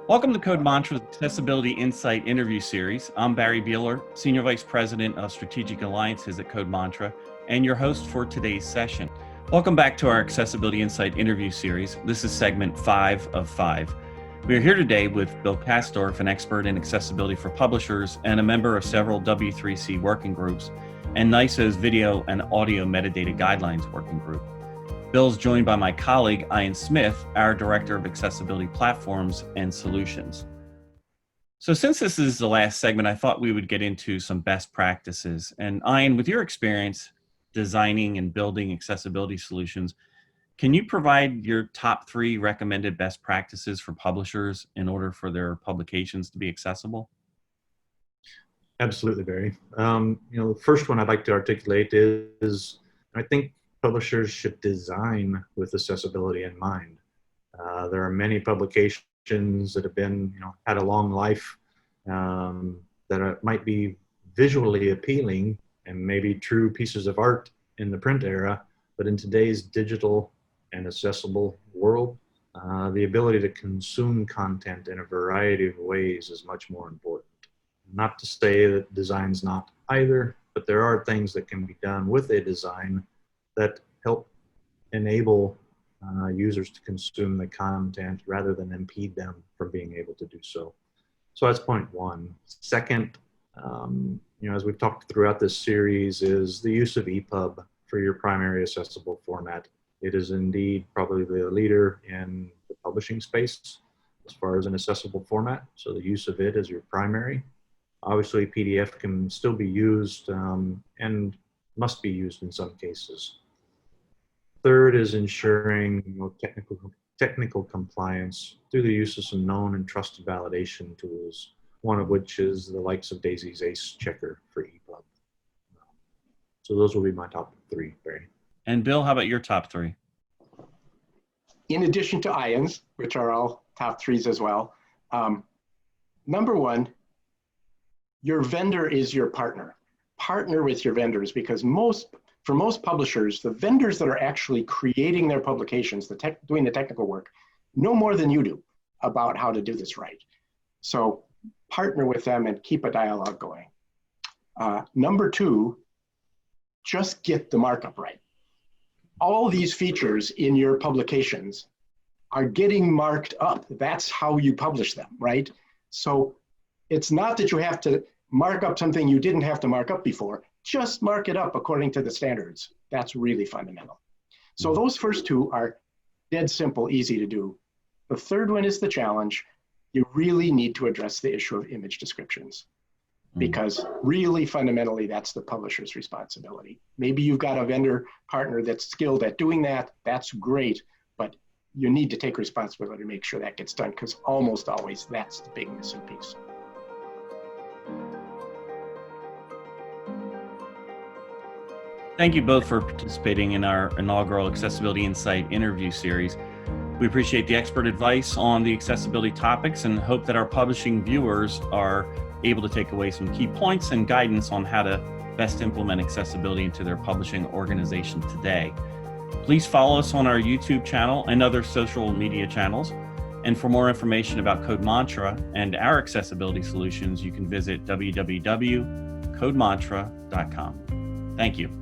Welcome to Code Mantra's Accessibility Insight interview series. I'm Barry Buehler, Senior Vice President of Strategic Alliances at Code Mantra, and your host for today's session. Welcome back to our Accessibility Insight interview series. This is segment 5 of 5. We are here today with Bill Kastorf, an expert in accessibility for publishers and a member of several W3C working groups, and NISO's Video and Audio Metadata Guidelines working group. Bill's joined by my colleague, Ian Smith, our Director of Accessibility Platforms and Solutions. So since this is the last segment, I thought we would get into some best practices. And Ian, with your experience designing and building accessibility solutions, can you provide your top 3 recommended best practices for publishers in order for their publications to be accessible? Absolutely, Barry. The first one I'd like to articulate is I think publishers should design with accessibility in mind. There are many publications that have been, had a long life that might be visually appealing and maybe true pieces of art in the print era, but in today's digital and accessible world, the ability to consume content in a variety of ways is much more important. Not to say that design's not either, but there are things that can be done with a design that help enable users to consume the content rather than impede them from being able to do so. So that's point one. Second, as we've talked throughout this series, is the use of EPUB for your primary accessible format. It is indeed probably the leader in the publishing space as far as an accessible format. So the use of it as your primary. Obviously, PDF can still be used and must be used in some cases. Third is ensuring technical compliance through the use of some known and trusted validation tools, one of which is the likes of Daisy's ACE checker for EPUB. So those will be my top 3, Barry. And Bill, how about your top 3? In addition to Ian's, which are all top 3s as well, number 1, your vendor is your partner. Partner with your vendors, because for most publishers, the vendors that are actually creating their publications, doing the technical work, know more than you do about how to do this right. So partner with them and keep a dialogue going. Number 2, just get the markup right. All these features in your publications are getting marked up. That's how you publish them, right? So it's not that you have to mark up something you didn't have to mark up before. Just mark it up according to the standards. That's really fundamental. So those first 2 are dead simple, easy to do. The third one is the challenge. You really need to address the issue of image descriptions, because really fundamentally that's the publisher's responsibility. Maybe you've got a vendor partner that's skilled at doing that. That's great, but you need to take responsibility to make sure that gets done, because almost always that's the big missing piece. Thank you both for participating in our inaugural Accessibility Insight interview series. We appreciate the expert advice on the accessibility topics and hope that our publishing viewers are able to take away some key points and guidance on how to best implement accessibility into their publishing organization today. Please follow us on our YouTube channel and other social media channels. And for more information about Code Mantra and our accessibility solutions, you can visit www.codemantra.com. Thank you.